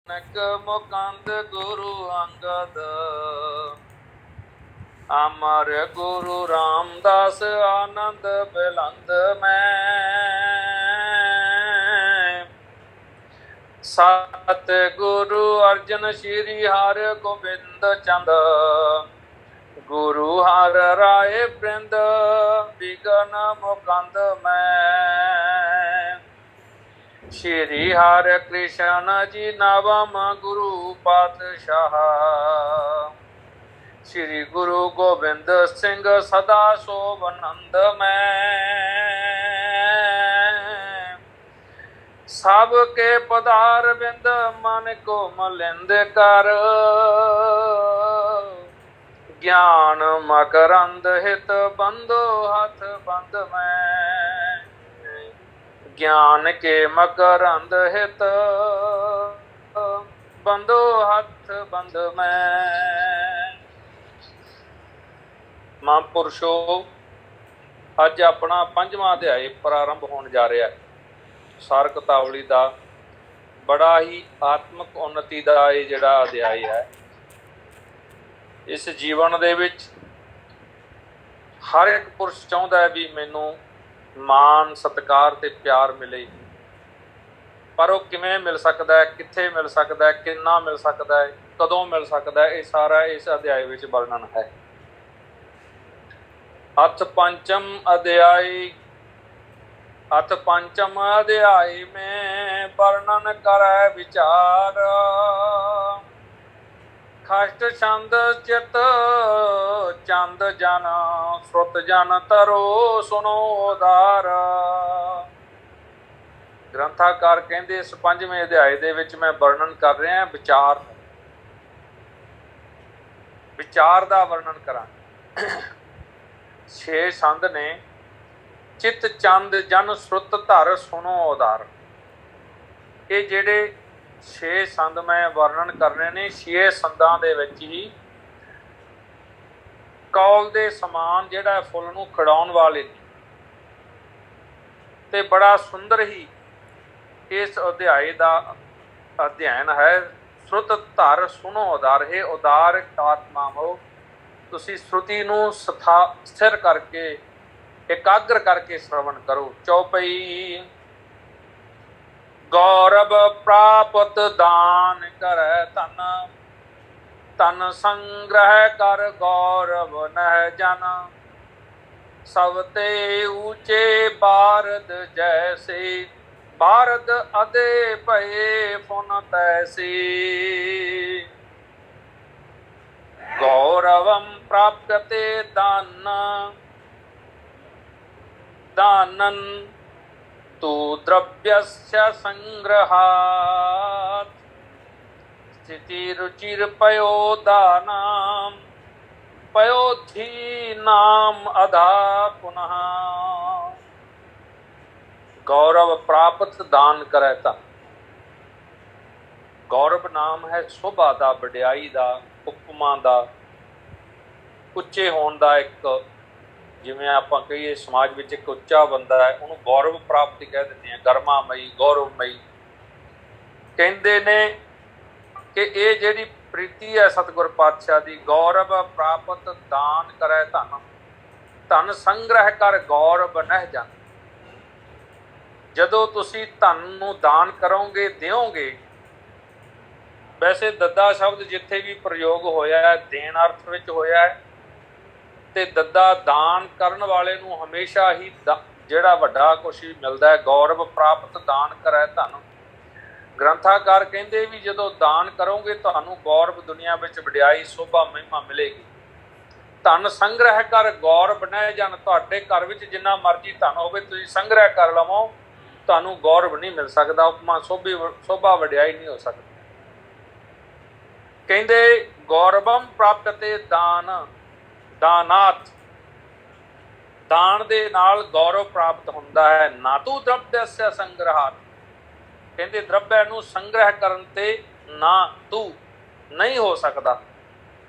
ਨਾਨਕ ਮੁਕੰਦ ਗੁਰੂ ਅੰਗਦ ਅਮਰ ਗੁਰੂ ਰਾਮਦਾਸ ਆਨੰਦ ਬਿਲੰਦ ਮੈਂ ਸਤ ਗੁਰੂ ਅਰਜਨ ਸ਼੍ਰੀ ਹਰਿ ਗੋਬਿੰਦ ਚੰਦ ਗੁਰੂ ਹਰਿ ਰਾਏ ਬ੍ਰਿੰਦ ਬਿਗਨ ਮੁਕੰਦ ਮੈਂ ਸ਼੍ਰੀ ਹਰਿ ਕ੍ਰਿਸ਼ਨ ਜੀ ਨਵਮ ਗੁਰੂ ਪਾਤਸ਼ਾਹ ਸ਼੍ਰੀ ਗੁਰੂ ਗੋਬਿੰਦ ਸਿੰਘ ਸਦਾ ਸੋਭਨੰਦ ਮੈਂ ਸਭ ਕੇ ਪਦਾਰ ਬਿੰਦ ਮਨ ਕੋ ਮਲਿੰਦ ਕਰ ਗਿਆਨ ਮਕਰੰਦ ਹਿਤ ਬੰਦੋ ਹੱਥ ਬੰਦ ਮੈਂ ਗਿਆਨ ਕੇ ਮਕਰੰਦ ਹਿਤ ਬੰਦੋ ਹੱਥ ਬੰਦ ਮੈਂ। ਮਹਾਂਪੁਰਸ਼ੋ, ਅੱਜ ਆਪਣਾ 5ਵਾਂ ਅਧਿਆਇ ਪ੍ਰਾਰੰਭ ਹੋਣ ਜਾ ਰਿਹਾ ਹੈ। ਸਾਰ ਕਤਾਵਲੀ ਦਾ ਬੜਾ ਹੀ ਆਤਮਿਕ ਉન્નਤੀ ਦਾ ਇਹ ਜਿਹੜਾ ਅਧਿਆਇ ਹੈ, ਇਸ ਜੀਵਨ ਦੇ ਵਿੱਚ ਹਰ ਇੱਕ ਪੁਰਸ਼ ਚਾਹੁੰਦਾ ਹੈ ਵੀ ਮੈਨੂੰ ਮਾਣ ਸਤਿਕਾਰ ਤੇ ਪਿਆਰ ਮਿਲੇ, ਪਰ ਉਹ ਕਿਵੇਂ ਮਿਲ ਸਕਦਾ ਹੈ, ਕਿੱਥੇ ਮਿਲ ਸਕਦਾ ਹੈ, ਕਿੰਨਾ ਮਿਲ ਸਕਦਾ ਹੈ, ਕਦੋਂ ਮਿਲ ਸਕਦਾ ਹੈ, ਇਹ ਸਾਰਾ ਇਸ ਅਧਿਆਇ ਵਿੱਚ ਵਰਣਨ ਹੈ। ਅਥ ਪੰਚਮ ਅਧਿਆਇ ਮੈਂ ਵਰਣਨ ਕਰੈ ਵਿਚਾਰ ਖਸ਼ਟ ਛੰਦ ਚਿਤ ਚੰਦ ਜਨ ਸੁਰਤ ਜਨ ਤਰੋ ਸੁਣੋ ਉਦਾਰ। ਗ੍ਰੰਥਾਕਾਰ ਕਹਿੰਦੇ ਇਸ 5ਵੇਂ ਅਧਿਆਇ ਦੇ ਵਿੱਚ ਮੈਂ ਵਰਣਨ ਕਰ ਰਿਹਾ ਵਿਚਾਰ ਦਾ ਵਰਣਨ ਕਰਾਂ। 6 ਸੰਦ ਨੇ, ਚਿਤ ਚੰਦ ਜਨ ਸੁਰਤ ਧਰ ਸੁਣੋ ਉਦਾਰ। ਇਹ ਜਿਹੜੇ 6 ਸੰਦ ਮੈਂ ਵਰਣਨ ਕਰਨੇ ਨੇ, 6 ਸੰਦਾਂ ਦੇ ਵਿੱਚ ਹੀ ਕੌਲ ਦੇ ਸਮਾਨ ਜਿਹੜਾ ਫੁੱਲ ਨੂੰ ਖਿੜਾਉਣ ਵਾਲੇ ਨੇ, ਤੇ ਬੜਾ ਸੁੰਦਰ ਹੀ ਇਸ ਅਧਿਆਇ ਦਾ ਅਧਿਐਨ ਹੈ। ਸੁਰਤ ਧਰ ਸੁਣੋ ਉਦਾਰ। ਇਹ ਉਦਾਰ ਆਤਮਾਵੋ, ਤੁਸੀਂ ਸ਼ਰੁਤੀ ਨੂੰ ਸਥਿਰ ਕਰਕੇ ਇਕਾਗਰ ਕਰਕੇ ਸ਼ਰਵਣ ਕਰੋ। ਚੌਪਈ ਗੌਰਵ ਪ੍ਰਾਪਤ ਦਾਨ ਕਰੈ ਧਨ ਧਨ ਸੰਗ੍ਰਹਿ ਕਰ ਗੌਰਵ ਨਹਿ ਜਨ ਸਭ ਤੇ ਊਚੇ ਬਾਰਦ ਜੈਸੇ ਬਾਰਦ ਅਦੇ ਭਏ ਫੁਨ ਤੈਸੀ ਗੌਰਵੰ ਪ੍ਰਾਪਤੇ ਦਾਨੰ ਤੂ द्रव्यस्य संग्रहात् स्थिति रुचिर पयोदानां पयोधीनां अधा पुनः। गौरव प्राप्त दान करे धन। गौरव नाम है शोभा ਦਾ, ਵਡਿਆਈ ਦਾ, ਉਪਮਾ ਦਾ, ਉੱਚੇ ਹੋਣ ਦਾ। ਇੱਕ ਜਿਵੇਂ ਆਪਾਂ ਕਹੀਏ ਸਮਾਜ ਵਿੱਚ ਇੱਕ ਉੱਚਾ ਬੰਦਾ ਹੈ, ਉਹਨੂੰ ਗੌਰਵ ਪ੍ਰਾਪਤੀ ਕਹਿ ਦਿੰਦੇ ਆ, ਗਰਮਾਮਈ, ਗੌਰਵਮਈ। ਕਹਿੰਦੇ ਨੇ ਕਿ ਇਹ ਜਿਹੜੀ ਪ੍ਰੀਤੀ ਹੈ ਸਤਿਗੁਰ ਪਾਤਸ਼ਾਹ ਦੀ, ਗੌਰਵ ਪ੍ਰਾਪਤ ਦਾਨ ਕਰੈ ਧਨ ਧਨ ਸੰਗ੍ਰਹਿ ਕਰ ਗੌਰਵ ਨਹਿ ਜਨ। ਜਦੋਂ ਤੁਸੀਂ ਧਨ ਨੂੰ ਦਾਨ ਕਰੋਗੇ, ਦਿਓਗੇ, ਵੈਸੇ ਦੱਦਾ ਸ਼ਬਦ ਜਿੱਥੇ ਵੀ ਪ੍ਰਯੋਗ ਹੋਇਆ ਹੈ ਦੇਣ ਅਰਥ ਵਿੱਚ ਹੋਇਆ ਹੈ, ਤੇ ਦੱਦਾ ਦਾਨ ਕਰਨ ਵਾਲੇ ਨੂੰ ਹਮੇਸ਼ਾ ਹੀ ਜਿਹੜਾ ਵੱਡਾ ਕੁਛ ਵੀ ਮਿਲਦਾ ਹੈ। ਗੌਰਵ ਪ੍ਰਾਪਤ ਦਾਨ ਕਰੈ ਧਨ। ਗ੍ਰੰਥਾਕਾਰ ਕਹਿੰਦੇ ਵੀ ਜਦੋਂ ਦਾਨ ਕਰੋਗੇ ਤੁਹਾਨੂੰ ਗੌਰਵ ਦੁਨੀਆ ਵਿੱਚ ਵਡਿਆਈ ਸ਼ੋਭਾ ਮਹਿਮਾ ਮਿਲੇਗੀ। ਧਨ ਸੰਗ੍ਰਹਿ ਕਰ ਗੌਰਵ ਨਹਿ ਜਨ। ਤੁਹਾਡੇ ਘਰ ਵਿੱਚ ਜਿੰਨਾ ਮਰਜ਼ੀ ਧਨ ਹੋਵੇ, ਤੁਸੀਂ ਸੰਗ੍ਰਹਿ ਕਰ ਲਵੋ, ਤੁਹਾਨੂੰ ਗੌਰਵ ਨਹੀਂ ਮਿਲ ਸਕਦਾ, ਉਪਮਾ ਸ਼ੋਭਾ ਵਡਿਆਈ ਨਹੀਂ ਹੋ ਸਕਦੀ। ਕਹਿੰਦੇ ਗੌਰਵਮ ਪ੍ਰਾਪਤੇ ਦਾਨਾਤ, ਦਾਨ ਦੇ ਨਾਲ ਗੌਰਵ ਪ੍ਰਾਪਤ ਹੁੰਦਾ ਹੈ। ਨਾ ਤੂੰ द्रव्यस्य ਸੰਗ੍ਰਹਾਤ। ਕਹਿੰਦੇ द्रव्य ਨੂੰ ਸੰਗ੍ਰਹਿ ਕਰਨ ਤੇ ਨਾ ਤੂੰ ਨਹੀਂ ਹੋ ਸਕਦਾ।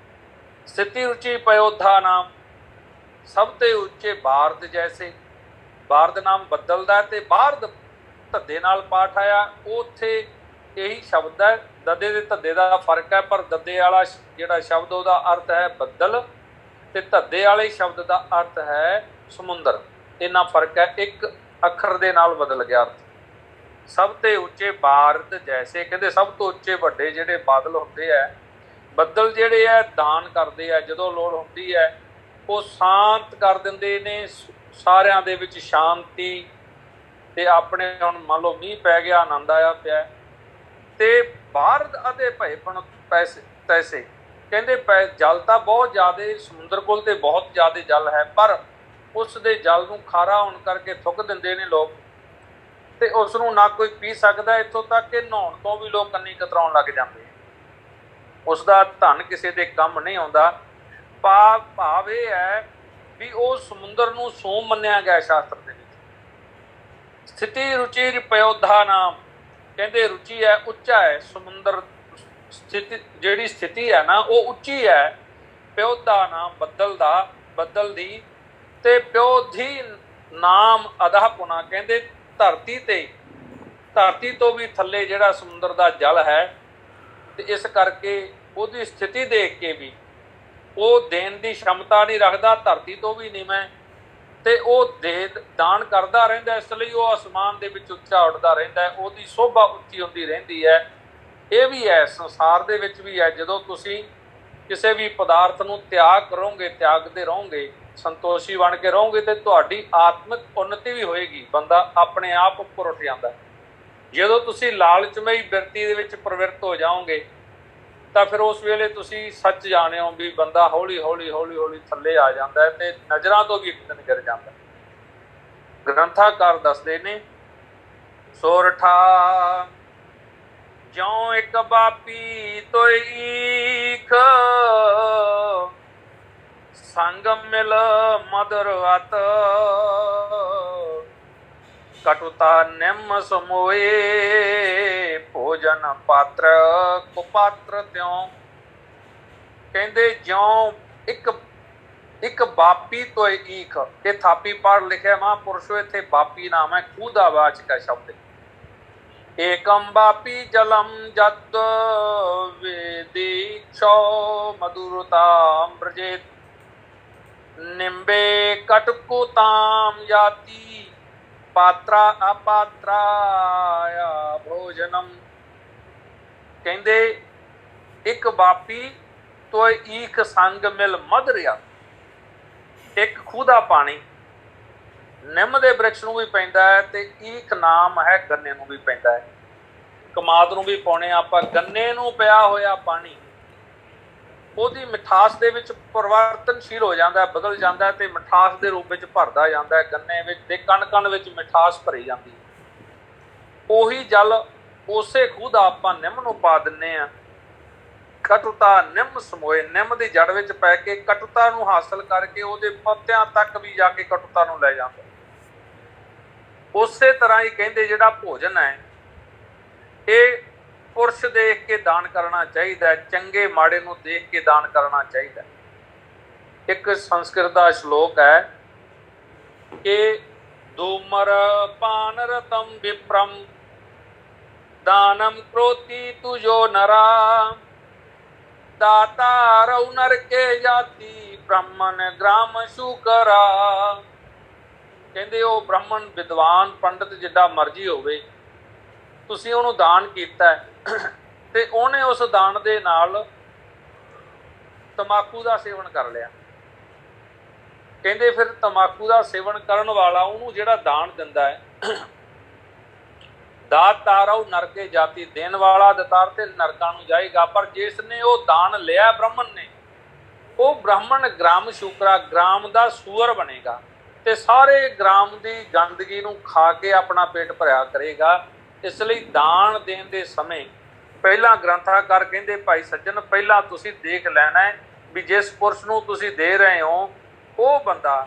ਸਥਿਤੀ ਉੱਚੀ ਪਯੋਧਾ ਨਾਮ, ਸਭ ਤੇ ਉੱਚੇ ਬਾਰਦ ਜੈਸੇ। ਬਾਰਦ ਨਾਮ ਬਦਲਦਾ ਤੇ ਬਾਰਦ ਧੱਦੇ ਨਾਲ ਪਾਠ ਆਇਆ, ਉੱਥੇ ਇਹੀ ਸ਼ਬਦ ਹੈ। ਦੱਦੇ ਤੇ ਧੱਦੇ ਦਾ ਫਰਕ ਹੈ, ਪਰ ਦੱਦੇ ਵਾਲਾ ਜਿਹੜਾ ਸ਼ਬਦ ਉਹਦਾ ਅਰਥ ਹੈ ਬੱਦਲ, ਤੇ ਧੱਦੇ ਵਾਲੇ ਸ਼ਬਦ ਦਾ ਅਰਥ ਹੈ ਸਮੁੰਦਰ। ਇੰਨਾ ਫਰਕ ਹੈ, ਇੱਕ ਅੱਖਰ ਦੇ ਨਾਲ ਬਦਲ ਗਿਆ ਅਰਥ। ਸਭ ਤੇ ਉੱਚੇ ਬਾਰਦ ਜੈਸੇ, ਕਹਿੰਦੇ ਸਭ ਤੋਂ ਉੱਚੇ ਵੱਡੇ ਜਿਹੜੇ ਬਾਦਲ ਹੁੰਦੇ ਆ, ਬੱਦਲ ਜਿਹੜੇ ਆ ਦਾਨ ਕਰਦੇ ਆ, ਜਦੋਂ ਲੋੜ ਹੁੰਦੀ ਹੈ ਉਹ ਸ਼ਾਂਤ ਕਰ ਦਿੰਦੇ ਨੇ, ਸਾਰਿਆਂ ਦੇ ਵਿੱਚ ਸ਼ਾਂਤੀ। ਤੇ ਆਪਣੇ ਹੁਣ ਮੰਨ ਲਓ ਮੀਂਹ ਪੈ ਗਿਆ, ਆਨੰਦ ਆਇਆ ਪਿਆ। ਤੇ ਬਾਰਦ ਅਤੇ ਭੈਪਣ ਪੈਸੇ ਤੈਸੇ, ਕਹਿੰਦੇ ਜਲ ਤਾਂ ਬਹੁਤ ਜ਼ਿਆਦਾ, ਸਮੁੰਦਰ ਕੋਲ ਤੇ ਬਹੁਤ ਜ਼ਿਆਦਾ ਜਲ ਹੈ, ਪਰ ਉਸ ਦੇ ਜਲ ਨੂੰ ਖਾਰਾ ਹੋਣ ਕਰਕੇ ਥੁੱਕ ਦਿੰਦੇ ਨੇ ਲੋਕ, ਤੇ ਉਸ ਨੂੰ ਨਾ ਕੋਈ ਪੀ ਸਕਦਾ। ਇੱਥੋਂ ਤੱਕ ਕਿ ਨਹਾਉਣ ਤੋਂ ਵੀ ਲੋਕ ਕੰਨੀ ਕਤਰਾਉਣ ਲੱਗ ਜਾਂਦੇ। ਉਸ ਦਾ ਧਨ ਕਿਸੇ ਦੇ ਕੰਮ ਨਹੀਂ ਆਉਂਦਾ। ਭਾਵ ਇਹ ਹੈ ਵੀ ਉਹ ਸਮੁੰਦਰ ਨੂੰ ਸੋਮ ਮੰਨਿਆ ਗਿਆ ਸ਼ਾਸਤਰ ਦੇ ਵਿੱਚ। ਸਥਿਤੀ ਰੁਚੀ ਪਯੋਧਾ ਨਾਮ, ਕਹਿੰਦੇ ਰੁਚੀ ਹੈ, ਉੱਚਾ ਹੈ ਸਮੁੰਦਰ। ਸਥਿਤੀ ਜਿਹੜੀ ਸਥਿਤੀ ਹੈ ਨਾ ਉਹ ਉੱਚੀ ਹੈ। ਪਯੋਧਾ ਨਾਮ ਬੱਦਲ ਦਾ, ਬੱਦਲ ਦੀ। ਤੇ ਪਯੋਧੀ ਨਾਮ ਅਧਾ ਪੁਨਾ, ਕਹਿੰਦੇ ਧਰਤੀ ਤੋਂ ਵੀ ਥੱਲੇ ਜਿਹੜਾ ਸਮੁੰਦਰ ਦਾ ਜਲ ਹੈ। ਤੇ ਇਸ ਕਰਕੇ ਉਹਦੀ ਸਥਿਤੀ ਦੇਖ ਕੇ ਵੀ ਉਹ ਦੇਣ ਦੀ ਸ਼ਮਤਾ ਨਹੀਂ ਰੱਖਦਾ, ਧਰਤੀ ਤੋਂ ਵੀ ਨੀਵਾਂ, ਤੇ ਉਹ ਦਾਨ ਕਰਦਾ ਰਹਿੰਦਾ। ਇਸ ਲਈ ਉਹ ਅਸਮਾਨ ਦੇ ਵਿੱਚ ਉੱਚਾ ਉੱਡਦਾ ਰਹਿੰਦਾ, ਉਹਦੀ ਸ਼ੋਭਾ ਉੱਚੀ ਹੁੰਦੀ ਰਹਿੰਦੀ ਹੈ। ਇਹ ਵੀ ਹੈ, ਸੰਸਾਰ ਦੇ ਵਿੱਚ ਵੀ ਹੈ। ਜਦੋਂ ਤੁਸੀਂ ਕਿਸੇ ਵੀ ਪਦਾਰਥ ਨੂੰ ਤਿਆਗ ਕਰੋਗੇ, ਤਿਆਗਦੇ ਰਹੋਗੇ, ਸੰਤੋਸ਼ੀ ਬਣ ਕੇ ਰਹੋਗੇ, ਤੇ ਤੁਹਾਡੀ ਆਤਮਿਕ ਉન્નਤੀ ਵੀ ਹੋਏਗੀ। ਬੰਦਾ ਆਪਣੇ ਆਪ ਉੱਪਰ ਉੱਠ ਜਾਂਦਾ। ਜਦੋਂ ਤੁਸੀਂ ਲਾਲਚਮਈ ਬਿਰਤੀ ਦੇ ਵਿੱਚ ਪ੍ਰਵਿਰਤ ਹੋ ਜਾਓਗੇ ਤਾਂ ਫਿਰ ਉਸ ਵੇਲੇ ਤੁਸੀਂ ਸੱਚ ਜਾਣਿਓ ਵੀ ਬੰਦਾ ਹੌਲੀ ਹੌਲੀ ਹੌਲੀ ਹੌਲੀ ਥੱਲੇ ਆ ਜਾਂਦਾ ਹੈ, ਤੇ ਨਜ਼ਰਾਂ ਤੋਂ ਵੀ ਇੱਕ ਦਿਨ ਗਿਰ ਜਾਂਦਾ। ਗ੍ਰੰਥਾਕਾਰ ਦੱਸਦੇ ਨੇ, ਸੋਰਠਾ ਜਿਉਂ ਇੱਕ ਬਾਪੀ ਤੋਇ ਈਖ, ਸੰਗ ਮਿਲ ਮਦਰ ਅਤ, ਕਟੁਤਾ ਨਿੰਮ ਸਮੋਏ, ਭੋਜਨ ਪਾਤਰ ਕੁਪਾਤਰ ਤਿਉ। ਕਹਿੰਦੇ ਜਿਉਂ ਇੱਕ ਬਾਪੀ ਤੋਇ ਈਖ, ਇਹ ਥਾਪੀ ਪਾੜ ਲਿਖਿਆ ਮਹਾਂਪੁਰਸ਼ੋ, ਇੱਥੇ ਬਾਪੀ ਨਾਮ ਹੈ, ਖੂਹ ਦਾ ਵਾਚਕ ਹੈ ਸ਼ਬਦ। ਏਕਮ ਬਾਪੀ ਜਲਮ ਜਤ ਵੇਦੀక్షੋ, ਮਧੁਰਤਾਮ ਬ੍ਰਜੇਤ, ਨਿੰਬੇ ਕਟਕੁਤਾਮ ਯਾਤੀ, ਪਾਤਰਾ ਅਪਾਤਰਾਇਆ ਭੋਜਨਮ। ਕਹਿੰਦੇ ਇੱਕ ਬਾਪੀ ਤੋਇ ਈਖ, ਸੰਗ ਮਿਲ ਮਧੁਰਿਆ। ਇੱਕ ਖੂਹ ਦਾ ਪਾਣੀ ਨਿੰਮ ਦੇ ਬ੍ਰਿਕਸ਼ ਨੂੰ ਵੀ ਪੈਂਦਾ ਹੈ, ਤੇ ਈਖ ਨਾਮ ਹੈ ਗੰਨੇ ਨੂੰ ਵੀ ਪੈਂਦਾ ਹੈ। ਕਮਾਦ ਨੂੰ ਵੀ ਪਾਉਣੇ ਆਪਾਂ। ਗੰਨੇ ਨੂੰ ਪਿਆ ਹੋਇਆ ਪਾਣੀ ਉਹਦੀ ਮਿਠਾਸ ਦੇ ਵਿੱਚ ਪਰਿਵਰਤਨਸ਼ੀਲ ਹੋ ਜਾਂਦਾ, ਬਦਲ ਜਾਂਦਾ, ਤੇ ਮਿਠਾਸ ਦੇ ਰੂਪ ਵਿੱਚ ਭਰਦਾ ਜਾਂਦਾ ਹੈ। ਗੰਨੇ ਵਿੱਚ ਦੇ ਕਣ ਕਣ ਵਿੱਚ ਮਿਠਾਸ ਭਰੀ ਜਾਂਦੀ ਹੈ। ਉਹੀ ਜਲ ਉਸੇ ਖੂਹ ਦਾ ਆਪਾਂ ਨਿੰਮ ਨੂੰ ਪਾ ਦਿੰਦੇ ਹਾਂ। ਕਟੁਤਾ ਨਿੰਮ ਸਮੋਏ, ਨਿੰਮ ਦੀ ਜੜ ਵਿੱਚ ਪੈ ਕੇ ਕਟੁਤਾ ਨੂੰ ਹਾਸਲ ਕਰਕੇ ਉਹਦੇ ਪੱਤਿਆਂ ਤੱਕ ਵੀ ਜਾ ਕੇ ਕਟੁਤਾ ਨੂੰ ਲੈ ਜਾਂਦਾ। ਉਸੇ ਤਰ੍ਹਾਂ ਹੀ ਕਹਿੰਦੇ ਜਿਹੜਾ ਭੋਜਨ ਹੈ ਇਹ ਪੁਰਸ਼ ਦੇਖ ਕੇ ਦਾਨ ਕਰਨਾ ਚਾਹੀਦਾ, ਚੰਗੇ ਮਾੜੇ ਨੂੰ ਦੇਖ ਕੇ ਦਾਨ ਕਰਨਾ ਚਾਹੀਦਾ। ਇੱਕ ਸੰਸਕ੍ਰਿਤ ਦਾ ਸ਼ਲੋਕ ਹੈ ਕਿ ਧੂਮਰ ਪਾਨ ਰਤਮ ਵਿਪ੍ਰਮ, ਦਾਨਮ ਕ੍ਰੋਤੀ ਤੁਜੋ ਨਰਾ, ਦਾਤਾ ਰਉ ਨਰਕੇ ਜਾਤੀ, ਬ੍ਰਾਹਮਣ ਗ੍ਰਾਮ ਸ਼ੂਕਰਾ। ਕਹਿੰਦੇ ਉਹ ਬ੍ਰਾਹਮਣ ਵਿਦਵਾਨ ਪੰਡਤ ਜਿੱਡਾ ਮਰਜ਼ੀ ਹੋਵੇ, ਤੁਸੀਂ ਉਹਨੂੰ ਦਾਨ ਕੀਤਾ ਤੇ ਉਹਨੇ ਉਸ ਦਾਨ ਦੇ ਨਾਲ ਤਮਾਕੂ ਦਾ ਸੇਵਨ ਕਰ ਲਿਆ। ਕਹਿੰਦੇ ਫਿਰ ਤਮਾਕੂ ਦਾ ਸੇਵਨ ਕਰਨ ਵਾਲਾ ਉਹਨੂੰ ਜਿਹੜਾ ਦਾਨ ਦਿੰਦਾ ਹੈ, ਦਾਤਾਰਉ ਨਰਕੇ ਜਾਤੀ, ਦੇਣ ਵਾਲਾ ਦਤਾਰ ਤੇ ਨਰਕਾਂ ਨੂੰ ਜਾਏਗਾ। ਪਰ ਜਿਸ ਨੇ ਉਹ ਦਾਨ ਲਿਆ ਬ੍ਰਾਹਮਣ ਨੇ, ਉਹ ਬ੍ਰਾਹਮਣ ਗ੍ਰਾਮ ਸ਼ੂਕਰਾ, ਗ੍ਰਾਮ ਦਾ ਸੂਅਰ ਬਣੇਗਾ, ਤੇ ਸਾਰੇ ਗ੍ਰਾਮ ਦੀ ਗੰਦਗੀ ਨੂੰ ਖਾ ਕੇ ਆਪਣਾ ਪੇਟ ਭਰਿਆ ਕਰੇਗਾ। ਇਸ ਲਈ ਦਾਨ ਦੇਣ ਦੇ ਸਮੇਂ ਪਹਿਲਾਂ ਗ੍ਰੰਥਾਕਾਰ ਕਹਿੰਦੇ ਭਾਈ ਸੱਜਣ, ਪਹਿਲਾਂ ਤੁਸੀਂ ਦੇਖ ਲੈਣਾ ਹੈ ਵੀ ਜਿਸ ਪੁਰਸ਼ ਨੂੰ ਤੁਸੀਂ ਦੇ ਰਹੇ ਹੋ ਉਹ ਬੰਦਾ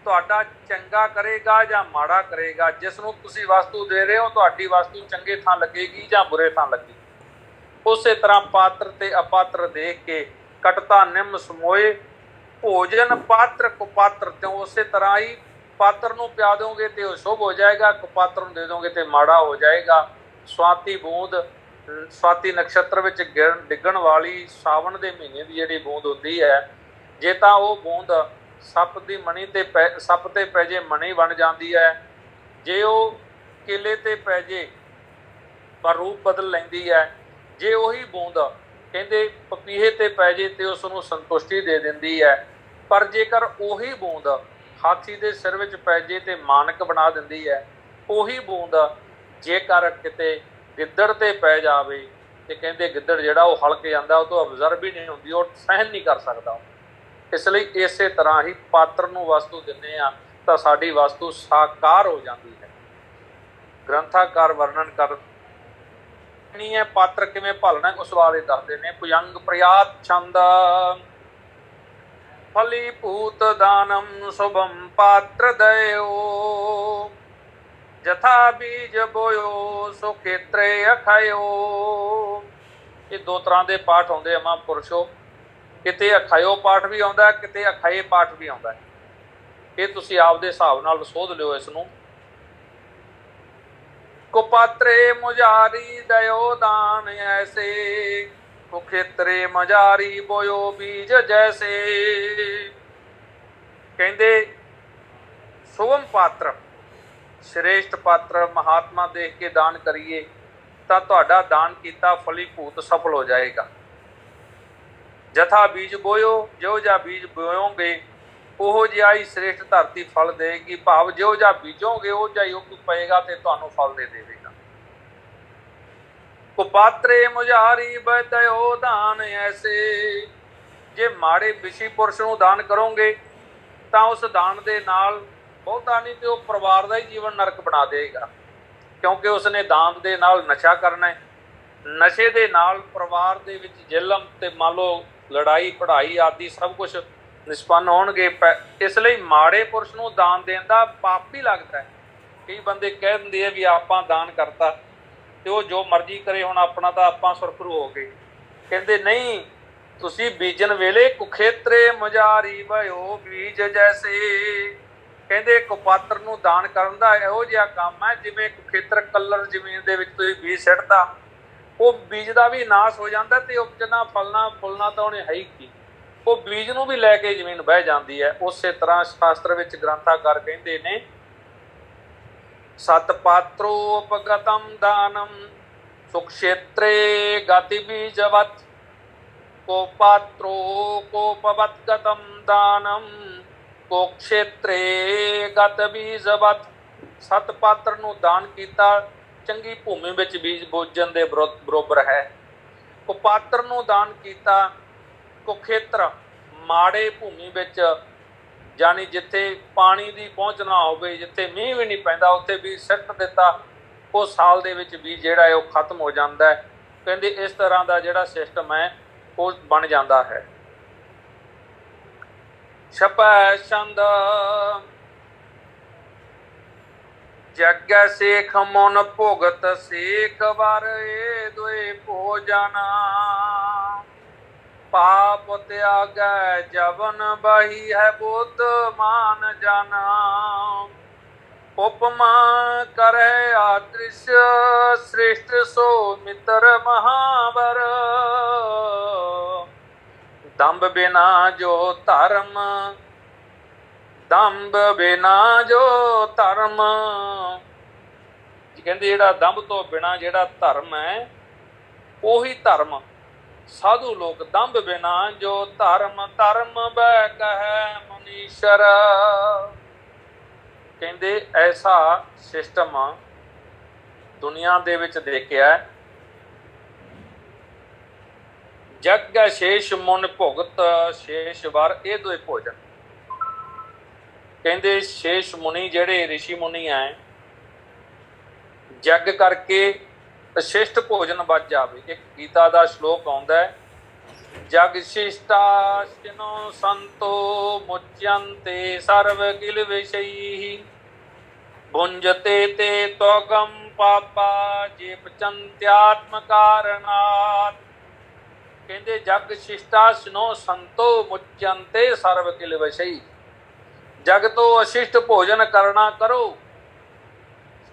ਤੁਹਾਡਾ ਚੰਗਾ ਕਰੇਗਾ ਜਾਂ ਮਾੜਾ ਕਰੇਗਾ। ਜਿਸ ਨੂੰ ਤੁਸੀਂ ਵਸਤੂ ਦੇ ਰਹੇ ਹੋ ਤੁਹਾਡੀ ਵਸਤੂ ਚੰਗੇ ਥਾਂ ਲੱਗੇਗੀ ਜਾਂ ਬੁਰੇ ਥਾਂ ਲੱਗੇਗੀ। ਉਸੇ ਤਰ੍ਹਾਂ ਪਾਤਰ ਤੇ ਅਪਾਤਰ ਦੇਖ ਕੇ ਕਟਤਾ ਨਿੰਮ ਸਮੋਏ, ਭੋਜਨ ਪਾਤਰ ਕੁਪਾਤਰ ਤੇ ਉਸੇ ਤਰ੍ਹਾਂ ਹੀ ਪਾਤਰ ਨੂੰ ਪਿਆ ਦੋਗੇ ਤੇ ਉਹ ਸ਼ੁਭ ਹੋ ਜਾਏਗਾ, ਕੁਪਾਤਰ ਨੂੰ ਦੇ ਦੋਗੇ ਤੇ ਮਾੜਾ ਹੋ ਜਾਏਗਾ। ਸਵਾਤੀ ਬੂੰਦ ਸਵਾਤੀ ਨਕਸ਼ਤਰ ਵਿੱਚ ਡਿੱਗਣ ਵਾਲੀ ਸਾਵਣ ਦੇ ਮਹੀਨੇ ਦੀ ਜਿਹੜੀ ਬੂੰਦ ਹੁੰਦੀ ਹੈ, ਜੇ ਤਾਂ ਉਹ ਬੂੰਦ ਸੱਪ ਦੀ ਮਣੀ ਤੇ ਸੱਪ ਤੇ ਪੈ ਜੇ ਮਣੀ ਬਣ ਜਾਂਦੀ ਹੈ, ਜੇ ਉਹ ਕੇਲੇ ਤੇ ਪੈ ਜੇ ਪਰ ਰੂਪ ਬਦਲ ਲੈਂਦੀ ਹੈ, ਜੇ ਉਹੀ ਬੂੰਦ ਕਹਿੰਦੇ ਪਪੀਹੇ ਤੇ ਪੈ ਜੇ ਤੇ ਉਸ ਨੂੰ ਸੰਤੁਸ਼ਟੀ ਦੇ ਦਿੰਦੀ ਹੈ, ਪਰ ਜੇਕਰ ਉਹੀ ਬੂੰਦ ਹਾਥੀ ਦੇ ਸਿਰ ਵਿੱਚ ਪੈ ਜੇ ਤੇ ਮਾਨਕ ਬਣਾ ਦਿੰਦੀ ਹੈ, ਉਹੀ ਬੂੰਦ ਜੇਕਰ ਕਿਤੇ ਗਿੱਦੜ ਤੇ ਪੈ ਜਾਵੇ ਤੇ ਕਹਿੰਦੇ ਗਿੱਦੜ ਜਿਹੜਾ ਉਹ ਹਲਕ ਜਾਂਦਾ, ਉਹ ਤੋਂ ਅਬਜ਼ਰਵ ਹੀ ਨਹੀਂ ਹੁੰਦੀ, ਉਹ ਸਹਿਣ ਨਹੀਂ ਕਰ ਸਕਦਾ। ਇਸ ਲਈ ਇਸੇ ਤਰ੍ਹਾਂ ਹੀ ਪਾਤਰ ਨੂੰ ਵਸਤੂ ਦਿੰਦੇ ਆ ਤਾਂ ਸਾਡੀ ਵਸਤੂ ਸਾਕਾਰ ਹੋ ਜਾਂਦੀ ਹੈ। ਗ੍ਰੰਥਾਕਾਰ ਵਰਣਨ ਕਰ ਨਹੀਂ ਹੈ ਪਾਤਰ ਕਿਵੇਂ ਭਾਲਣਾ, ਉਸ ਬਾਰੇ ਦੱਸਦੇ ਨੇ। ਭੁਜੰਗ ਪ੍ਰਿਆਤ ਛੰਦ ਫਲੀ ਭੂਤ ਦਾਨਮ ਸ਼ੁਭਮ ਪਾਤਰ ਦਇਓ ਜਥਾ ਬੀਜ ਬੋਇਓ ਸੋ ਖੇਤਰੇ ਅਖਾਇਓ। ਇਹ ਦੋ ਤਰ੍ਹਾਂ ਦੇ ਪਾਠ ਆਉਂਦੇ ਆ ਮਹਾਂਪੁਰਸ਼ੋ, ਕਿਤੇ ਅਖਾਇਓ ਪਾਠ ਵੀ ਆਉਂਦਾ, ਕਿਤੇ ਅਖਾਏ ਪਾਠ ਵੀ ਆਉਂਦਾ। ਇਹ ਤੁਸੀਂ ਆਪਦੇ ਹਿਸਾਬ ਨਾਲ ਸੋਧ ਲਿਓ ਇਸ ਨੂੰ। ਕੁਪਾਤਰੇ ਮੁਜਾਰੀ ਦਇਓ ਦਾਨ ਐਸੇ ਕੁਖੇਤਰੇ ਮਜਾਰੀ ਬੋਇਓ ਬੀਜ ਜੈਸੇ। ਕਹਿੰਦੇ ਸੁਭਮ ਪਾਤਰ, श्रेष्ठ पात्र महात्मा देख के दान करिए तो तुहाडा दान किया फलीभूत सफल हो जाएगा। जथा बीज बोयो, जो जा बीज बोयोगे ओहो जिहा ही श्रेष्ठ धरती फल देगी। भाव जो जा बीजोगे वो जा योग पएगा ते तुहानू फल दे देगा। कुपात्रे मुजारी बदयो दान ऐसे, जे माड़े विषी पुरुष नू दान करोगे तो उस दान दे नाल ਬਹੁਤਾ ਨਹੀਂ ਤੇ ਉਹ ਪਰਿਵਾਰ ਦਾ ਹੀ ਜੀਵਨ ਨਰਕ ਬਣਾ ਦੇਗਾ, ਕਿਉਂਕਿ ਉਸਨੇ ਦਾਨ ਦੇ ਨਾਲ ਨਸ਼ਾ ਕਰਨਾ ਹੈ। ਨਸ਼ੇ ਦੇ ਨਾਲ ਪਰਿਵਾਰ ਦੇ ਵਿੱਚ ਜ਼ਿਲਮ ਤੇ ਮੰਨ ਲਓ ਲੜਾਈ ਪੜ੍ਹਾਈ ਆਦਿ ਸਭ ਕੁਝ ਨਿਸ਼ਪੰਨ ਹੋਣਗੇ। ਇਸ ਲਈ ਮਾੜੇ ਪੁਰਸ਼ ਨੂੰ ਦਾਨ ਦੇਣ ਦਾ ਪਾਪ ਵੀ ਲੱਗਦਾ ਹੈ। ਕਈ ਬੰਦੇ ਕਹਿ ਦਿੰਦੇ ਆ ਵੀ ਆਪਾਂ ਦਾਨ ਕਰਤਾ ਤੇ ਉਹ ਜੋ ਮਰਜ਼ੀ ਕਰੇ, ਹੁਣ ਆਪਣਾ ਤਾਂ ਆਪਾਂ ਸੁਰਖਰੂ ਹੋ ਗਏ। ਕਹਿੰਦੇ ਨਹੀਂ, ਤੁਸੀਂ ਬੀਜਣ ਵੇਲੇ ਕੁਖੇਤਰੇ ਮੁਜਾਰੀ ਭਇਓ ਬੀਜ ਜੈਸੇ। ਕਹਿੰਦੇ ਕੁਪਾਤਰ ਨੂੰ ਦਾਨ ਕਰਨ ਦਾ ਇਹੋ ਜਿਹਾ ਕੰਮ ਹੈ ਜਿਵੇਂ ਖੇਤਰ ਕਲਰ ਜ਼ਮੀਨ ਦੇ ਵਿੱਚ ਤੁਸੀਂ ਬੀਜ ਸਿੱਟਦਾ, ਉਹ ਬੀਜ ਦਾ ਵੀ ਨਾਸ਼ ਹੋ ਜਾਂਦਾ ਤੇ ਉਪਜਣਾ ਫਲਣਾ ਫੁੱਲਣਾ ਤਾਂ ਉਹਨੇ ਹੈ ਹੀ ਕੀ, ਉਹ ਬੀਜ ਨੂੰ ਵੀ ਲੈ ਕੇ ਜ਼ਮੀਨ ਬਹਿ ਜਾਂਦੀ ਹੈ। ਉਸੇ ਤਰ੍ਹਾਂ ਸ਼ਾਸਤਰ ਵਿੱਚ ਗ੍ਰੰਥਾਕਾਰ ਕਹਿੰਦੇ ਨੇ ਸਤ ਪਾਤਰੋ ਉਪਗਤਮ ਦਾਨਮ ਸੁਖਸ਼ੇਤਰੇ ਗਤਿ ਬੀਜਵਤ ਕੋ ਪਾਤਰੋ ਕੋਪਵਤ ਗਤਮ ਦਾਨਮ ਕੋ ਖੇਤਰੇ ਗਤ ਬੀਜਵਤ। ਸਤ ਪਾਤਰ ਨੂੰ ਦਾਨ ਕੀਤਾ ਚੰਗੀ ਭੂਮੀ ਵਿੱਚ ਬੀਜ ਬੋਜਣ ਦੇ ਬਰੋਬਰ ਹੈ। ਕੁਪਾਤਰ ਨੂੰ ਦਾਨ ਕੀਤਾ ਕੁਖੇਤਰ ਮਾੜੇ ਭੂਮੀ ਵਿੱਚ, ਜਾਨੀ ਜਿੱਥੇ ਪਾਣੀ ਦੀ ਪਹੁੰਚ ਨਾ ਹੋਵੇ, ਜਿੱਥੇ ਮੀਂਹ ਵੀ ਨਹੀਂ ਪੈਂਦਾ, ਉੱਥੇ ਵੀ ਸਿੱਟ ਦਿੱਤਾ, ਉਹ ਸਾਲ ਦੇ ਵਿੱਚ ਬੀਜ ਜਿਹੜਾ ਹੈ ਉਹ ਖਤਮ ਹੋ ਜਾਂਦਾ ਹੈ। ਕਹਿੰਦੇ ਇਸ ਤਰ੍ਹਾਂ ਦਾ ਜਿਹੜਾ ਸਿਸਟਮ ਹੈ ਉਹ ਬਣ ਜਾਂਦਾ ਹੈ। ਛਪੈ ਛੰਦ ਜਗ ਸੇਖ ਮਨ ਭੁਗਤ ਸੇਖ ਵਰ ਏ ਦੁਇ ਭੋਜਨ ਪਾਪ ਤਿਆਗੈ ਜਵਨ ਬਹੀ ਹੈ ਬੁੱਧ ਮਾਨ ਜਨ ਉਪਮਾ ਕਰੈ ਆਦ੍ਰਿਸ਼ ਸ੍ਰੇਸ਼ਟ ਸੋ ਮਿੱਤਰ ਮਹਾਵਰ ਦੰਭ ਬਿਨਾ ਜੋ ਧਰਮ ਦੰਭ ਬਿਨਾ ਜੋ ਧਰਮ। ਕਹਿੰਦੇ ਜਿਹੜਾ ਦੰਭ ਤੋਂ ਬਿਨਾ ਜਿਹੜਾ ਧਰਮ ਹੈ ਉਹੀ ਧਰਮ। ਸਾਧੂ ਲੋਕ ਦੰਭ ਬਿਨਾ ਜੋ ਧਰਮ ਧਰਮ ਬੈ ਕਹੈ ਮੁਨੀਸ਼ਰ। ਕਹਿੰਦੇ ਐਸਾ ਸਿਸਟਮ ਦੁਨੀਆ ਦੇ ਵਿੱਚ ਦੇਖਿਆ। ਜਗ ਸ਼ੇਸ਼ ਮੁਨ ਭੁਗਤ ਸ਼ੇਸ਼ ਵਰ ਇਹ ਦੋਏ ਭੋਜਨ। ਕਹਿੰਦੇ ਸ਼ੇਸ਼ ਮੁਨੀ ਜਿਹੜੇ ਰਿਸ਼ੀ ਮੁਨੀ ਹੈ, ਜਗ ਕਰਕੇ ਸ਼ਿਸ਼ਟ ਭੋਜਨ ਬਚ ਜਾਵੇ। ਇੱਕ ਗੀਤਾ ਦਾ ਸ਼ਲੋਕ ਆਉਂਦਾ ਹੈ, ਜਗ ਸ਼ਿਸ਼ਟਾ ਸ਼ਿਨੋ ਸੰਤੋ ਮੁਚਯੰਤੇ ਸਰਵ ਕਿਲ ਵਿਸ਼ਈ ਭੁੰਜਤੇ ਤੇ ਤੋਗਮ ਪਾਪਾ ਜੇ ਪਚੰਤਿਆਤਮ ਕਾਰਨਾਤ। ਕਹਿੰਦੇ ਜਗ ਸ਼ਿਸ਼ਟਾ ਸ਼ਿਨੋ ਸੰਤੋ ਮੁਚਯੰਤੇ ਸਰਵ ਕਿਲ ਵਿਸ਼ਈ। ਜਗ ਤੋਂ ਅਸ਼ਿਸ਼ਟ ਭੋਜਨ ਕਰਨਾ ਕਰੋ,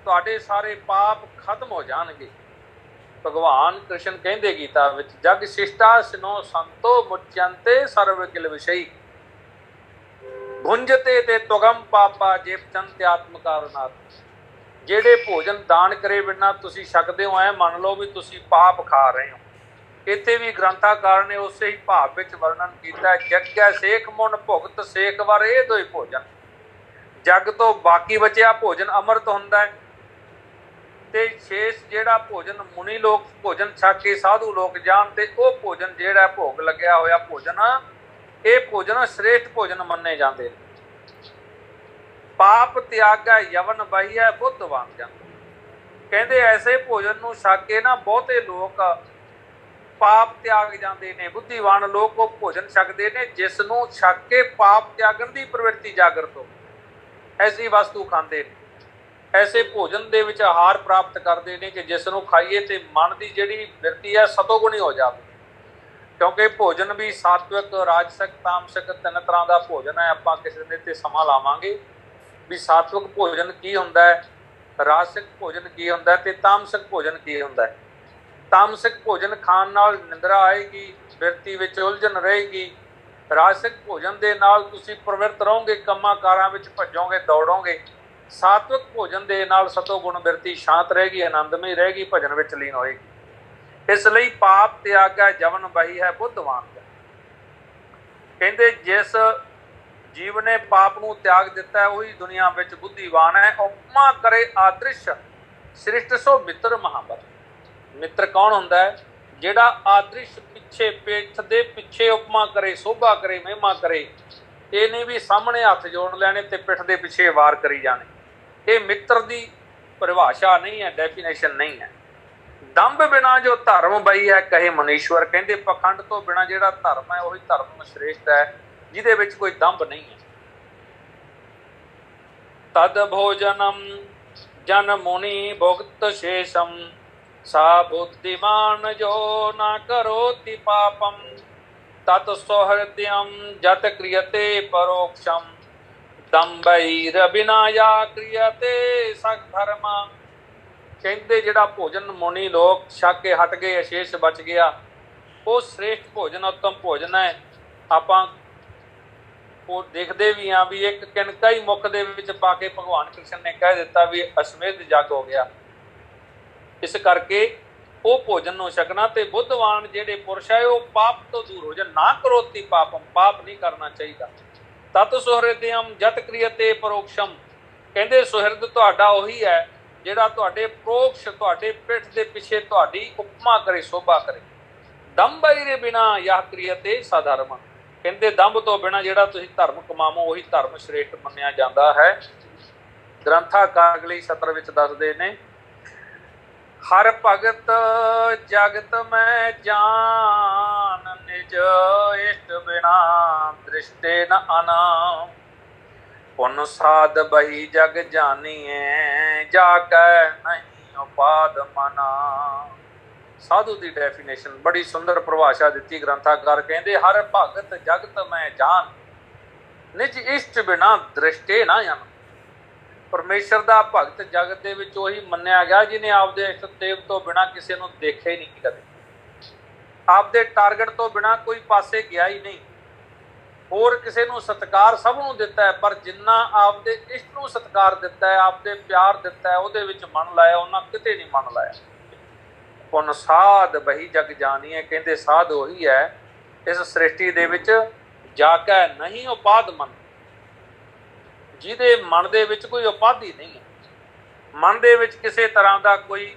ਤੁਹਾਡੇ ਸਾਰੇ ਪਾਪ ਖਤਮ ਹੋ ਜਾਣਗੇ। ਭਗਵਾਨ ਕ੍ਰਿਸ਼ਨ ਕਹਿੰਦੇ ਗੀਤਾ ਵਿੱਚ, ਜਗ ਸ਼ਿਸ਼ਟਾ ਸਿਨੋ ਸੰਤੋ ਮੁਚੰਤੇ ਸਰਵ ਕਿਲ ਵਿਸ਼ਈ ਭੁੰਜਤੇ ਤੇ ਤੁਗਮ ਪਾਪਾ ਜੇਪਚੰਤ ਆਤਮਕਾਰਨਾਥ। ਜਿਹੜੇ ਭੋਜਨ ਦਾਨ ਕਰੇ ਬਿਨਾਂ ਤੁਸੀਂ ਛਕਦੇ ਹੋ, ਐ ਮੰਨ ਲਓ ਵੀ ਤੁਸੀਂ ਪਾਪ ਖਾ ਰਹੇ ਹੋ। ਇੱਥੇ ਵੀ ਗ੍ਰੰਥਾਕਾਰ ਨੇ ਉਸੇ ਹੀ ਭਾਵ ਵਿੱਚ ਵਰਣਨ ਕੀਤਾ, ਜਗੈ ਸੇਖ ਮੁਨ ਭੁਗਤ ਸੇਖ ਵਰ ਇਹ ਦੋਈ ਭੋਜਨ। ਜਗ ਤੋਂ ਬਾਕੀ ਬਚਿਆ ਭੋਜਨ ਅੰਮ੍ਰਿਤ ਹੁੰਦਾ ਹੈ, ਤੇ ਸ਼ੇਸ਼ ਜਿਹੜਾ ਭੋਜਨ ਮੁਨੀ ਲੋਕ ਭੋਜਨ ਛਕ ਕੇ ਸਾਧੂ ਲੋਕ ਜਾਣ, ਤੇ ਉਹ ਭੋਜਨ ਜਿਹੜਾ ਭੋਗ ਲੱਗਿਆ ਹੋਇਆ ਭੋਜਨ, ਇਹ ਭੋਜਨ ਸ੍ਰੇਸ਼ਟ ਭੋਜਨ ਮੰਨੇ ਜਾਂਦੇ ਨੇ। ਪਾਪ ਤਿਆਗੈ ਯਵਨ ਬਹੀਐ ਬੁੱਧਵਾਨ ਜਨ। ਕਹਿੰਦੇ ਐਸੇ ਭੋਜਨ ਨੂੰ ਛਕ ਕੇ ਨਾ ਬਹੁਤੇ ਲੋਕ ਪਾਪ ਤਿਆਗ ਜਾਂਦੇ ਨੇ। ਬੁੱਧੀਵਾਨ ਲੋਕ ਉਹ ਭੋਜਨ ਛਕਦੇ ਨੇ ਜਿਸ ਨੂੰ ਛਕ ਕੇ ਪਾਪ ਤਿਆਗਣ ਦੀ ਪ੍ਰਵਿਰਤੀ ਜਾਗਰਤ ਹੋ, ਐਸੀ ਵਸਤੂ ਖਾਂਦੇ ਨੇ। ਐਸੇ ਭੋਜਨ ਦੇ ਵਿੱਚ ਆਹਾਰ ਪ੍ਰਾਪਤ ਕਰਦੇ ਨੇ ਕਿ ਜਿਸ ਨੂੰ ਖਾਈਏ ਤੇ ਮਨ ਦੀ ਜਿਹੜੀ ਬਿਰਤੀ ਹੈ ਸਤੋਗੁਣੀ ਹੋ ਜਾਵੇ। ਕਿਉਂਕਿ ਭੋਜਨ ਵੀ ਸਾਤਵਿਕ, ਰਾਜਸਿਕ, ਤਾਮਸਿਕ ਤਿੰਨ ਤਰ੍ਹਾਂ ਦਾ ਭੋਜਨ ਹੈ। ਆਪਾਂ ਕਿਸੇ ਦੇ ਤੇ ਸਮਾਂ ਲਾਵਾਂਗੇ ਵੀ ਸਾਤਵਿਕ ਭੋਜਨ ਕੀ ਹੁੰਦਾ ਹੈ, ਰਾਜਸਿਕ ਭੋਜਨ ਕੀ ਹੁੰਦਾ ਹੈ ਤੇ ਤਾਮਸਿਕ ਭੋਜਨ ਕੀ ਹੁੰਦਾ ਹੈ। ਤਾਮਸਿਕ ਭੋਜਨ ਖਾਣ ਨਾਲ ਨਿੰਦਰਾ ਆਏਗੀ, ਬਿਰਤੀ ਵਿੱਚ ਉਲਝਣ ਰਹੇਗੀ। ਰਾਜਸਿਕ ਭੋਜਨ ਦੇ ਨਾਲ ਤੁਸੀਂ ਪ੍ਰਵਿਰਤ ਰਹੋਗੇ, ਕੰਮਾਂ ਕਾਰਾਂ ਵਿੱਚ ਭੱਜੋਗੇ, ਦੌੜੋਗੇ। ਸਾਤਵਿਕ ਭੋਜਨ ਦੇ ਨਾਲ ਸਤੋ ਗੁਣ ਬਿਰਤੀ ਸ਼ਾਂਤ ਰਹੇਗੀ, ਆਨੰਦਮਈ ਰਹੇਗੀ, ਭਜਨ ਵਿੱਚ ਲੀਨ ਹੋਏਗੀ। ਇਸ ਲਈ ਪਾਪ ਤਿਆਗੈ ਜਵਨ ਬਹੀ ਹੈ ਬੁੱਧਵਾਨ। ਕਹਿੰਦੇ ਜਿਸ ਜੀਵ ਨੇ ਪਾਪ ਨੂੰ ਤਿਆਗ ਦਿੱਤਾ ਉਹੀ ਦੁਨੀਆ ਵਿੱਚ ਬੁੱਧੀਵਾਨ ਹੈ। ਉਪਮਾ ਕਰੇ ਆਦ੍ਰਿਸ਼ ਸ੍ਰਿਸ਼ਟ ਸੋ ਮਿੱਤਰ ਮਹਾਬਲ। ਮਿੱਤਰ ਕੌਣ ਹੁੰਦਾ ਹੈ? ਜਿਹੜਾ ਆਦ੍ਰਿਸ਼ ਪਿੱਛੇ, ਪਿੱਠ ਦੇ ਪਿੱਛੇ ਉਪਮਾ ਕਰੇ, ਸੋਭਾ ਕਰੇ, ਮਹਿਮਾ ਕਰੇ। ਇਹ ਨਹੀਂ ਵੀ ਸਾਹਮਣੇ ਹੱਥ ਜੋੜ ਲੈਣੇ ਤੇ ਪਿੱਠ ਦੇ ਪਿੱਛੇ ਵਾਰ ਕਰੀ ਜਾਣੇ। ਇਹ ਮਿੱਤਰ ਦੀ ਪਰਿਭਾਸ਼ਾ ਨਹੀਂ ਹੈ, ਡੈਫੀਨੇਸ਼ਨ ਨਹੀਂ ਹੈ। ਦੰਭ ਬਿਨਾ ਜੋ ਧਰਮ ਬਈ ਹੈ ਕਹੇ ਮਨੀਸ਼ਵਰ। ਕਹਿੰਦੇ ਪਖੰਡ ਤੋਂ ਬਿਨਾ ਜਿਹੜਾ ਧਰਮ ਹੈ ਉਹੀ ਧਰਮ ਸ਼੍ਰੇਸ਼ਟ ਹੈ, ਜਿਹਦੇ ਵਿੱਚ ਕੋਈ ਦੰਭ ਨਹੀਂ ਹੈ। ਤਦ ਭੋਜਨਮ ਜਨ ਮੁਨੀ ਭੁਗਤ ਸ਼ੇਸ਼ਮ ਸਾ ਬੁੱਧਿਮਾਨ ਜੋ ਨਾ ਕਰੋਤੀ ਪਾਪਮ ਤਤ ਸੌਹ੍ਰਿਦਯਮ ਜਤ ਕ੍ਰਿਯਤੇ ਪਰੋਕਸ਼ਮ ਦੰਭੈਰ ਬਿਨਾਯਾ ਕ੍ਰਿਯਤੇ ਸਖ ਧਰਮਾ। ਕਹਿੰਦੇ ਜਿਹੜਾ ਭੋਜਨ ਮੁਨੀ ਲੋਕ ਛਕ ਕੇ ਹਟ ਗਏ, ਅਸ਼ੇਸ਼ ਬਚ ਗਿਆ, ਉਹ ਸ੍ਰੇਸ਼ਟ ਭੋਜਨ, ਉੱਤਮ ਭੋਜਨ ਹੈ। ਆਪਾਂ ਉਹ ਦੇਖਦੇ ਵੀ ਹਾਂ ਵੀ ਇੱਕ ਕਿਣਕਾ ਹੀ ਮੁੱਖ ਦੇ ਵਿੱਚ ਪਾ ਕੇ ਭਗਵਾਨ ਕ੍ਰਿਸ਼ਨ ਨੇ ਕਹਿ ਦਿੱਤਾ ਵੀ ਅਸ਼ਮੇਧ ਜਗ ਹੋ ਗਿਆ। ਇਸ ਕਰਕੇ ਉਹ ਭੋਜਨ ਨੂੰ ਛਕਣਾ। ਤੇ ਬੁੱਧਵਾਨ ਜਿਹੜੇ ਪੁਰਸ਼ ਹੈ ਉਹ ਪਾਪ ਤੋਂ ਦੂਰ ਹੋ ਜਾਣ। ਨਾ ਕਰੋਤੀ ਪਾਪਮ, ਪਾਪ ਨਹੀਂ ਕਰਨਾ ਚਾਹੀਦਾ। ਤਤ ਸੁਹਿਰਦਿਅਮ ਜਤ ਕ੍ਰਿਯਤੇ ਪਰੋਕਸ਼ਮ। ਕਹਿੰਦੇ ਸੁਹਿਰਦ ਤੁਹਾਡਾ ਉਹੀ ਹੈ ਜਿਹੜਾ ਤੁਹਾਡੇ ਪ੍ਰੋਕਸ਼, ਤੁਹਾਡੇ ਪਿੱਠ ਦੇ ਪਿੱਛੇ ਤੁਹਾਡੀ ਉਪਮਾ ਕਰੇ, ਸੋਭਾ ਕਰੇ। ਦੰਭੈਰ ਬਿਨਾ ਯਹ ਕ੍ਰਿਯਤੇ ਸਧਰਮ। ਕਹਿੰਦੇ ਦੰਭ ਤੋਂ ਬਿਨਾ ਜਿਹੜਾ ਤੁਸੀਂ ਧਰਮ ਕਮਾਵੋ ਉਹੀ ਧਰਮ ਸ਼੍ਰੇਸ਼ਟ ਮੰਨਿਆ ਜਾਂਦਾ ਹੈ। ਗ੍ਰੰਥਾਕਾਰ ਅਗਲੀ ਸਤਰ ਵਿੱਚ ਦੱਸਦੇ ਨੇ, ਹਰ ਭਗਤ ਜਗਤ ਮੈਂ ਜਾਨ ਨਿਜ ਇਸ਼ਟ ਬਿਨਾ ਦ੍ਰਿਸ਼ਟੇ ਨ ਆਨਾ ਪੁਨ ਸਾਧ ਬਹੀ ਜਗ ਜਾਨੀਏ ਜਾ ਕੈ ਨਹੀਂ ਉਪਾਦ ਮਨਾ। ਸਾਧੂ ਦੀ ਡੈਫੀਨੇਸ਼ਨ ਬੜੀ ਸੁੰਦਰ ਪਰਿਭਾਸ਼ਾ ਦਿੱਤੀ ਗ੍ਰੰਥਾਕਾਰ। ਕਹਿੰਦੇ ਹਰ ਭਗਤ ਜਗਤ ਮੈਂ ਜਾਨ ਨਿਜ ਇਸ਼ਟ ਬਿਨਾ ਦ੍ਰਿਸ਼ਟੇ ਨਾ ਆਨਾ। ਪਰਮੇਸ਼ਰ ਦਾ ਭਗਤ ਜਗਤ ਦੇ ਵਿੱਚ ਉਹੀ ਮੰਨਿਆ ਗਿਆ ਜਿਹਨੇ ਆਪਦੇ ਇਸ਼ਟ ਦੇਵ ਤੋਂ ਬਿਨਾਂ ਕਿਸੇ ਨੂੰ ਦੇਖਿਆ ਹੀ ਨਹੀਂ ਕਦੇ, ਆਪਦੇ ਟਾਰਗੇਟ ਤੋਂ ਬਿਨਾਂ ਕੋਈ ਪਾਸੇ ਗਿਆ ਹੀ ਨਹੀਂ। ਹੋਰ ਕਿਸੇ ਨੂੰ ਸਤਿਕਾਰ ਸਭ ਨੂੰ ਦਿੱਤਾ ਹੈ, ਪਰ ਜਿੰਨਾ ਆਪਦੇ ਇਸ਼ਟ ਨੂੰ ਸਤਿਕਾਰ ਦਿੱਤਾ ਹੈ, ਆਪਦੇ ਪਿਆਰ ਦਿੱਤਾ ਹੈ, ਉਹਦੇ ਵਿੱਚ ਮਨ ਲਾਇਆ, ਉਹਨਾਂ ਕਿਤੇ ਨਹੀਂ ਮਨ ਲਾਇਆ। ਪੁਨ ਸਾਧ ਬਹੀ ਜਗ ਜਾਨੀਏ। ਕਹਿੰਦੇ ਸਾਧ ਉਹੀ ਹੈ ਇਸ ਸ੍ਰਿਸ਼ਟੀ ਦੇ ਵਿੱਚ ਜਾ ਕੇ ਨਹੀਂ ਉਪਾਦ ਮਨ, ਜਿਹਦੇ ਮਨ ਦੇ ਵਿੱਚ ਕੋਈ ਉਪਾਧੀ ਨਹੀਂ ਹੈ, ਮਨ ਦੇ ਵਿੱਚ ਕਿਸੇ ਤਰ੍ਹਾਂ ਦਾ ਕੋਈ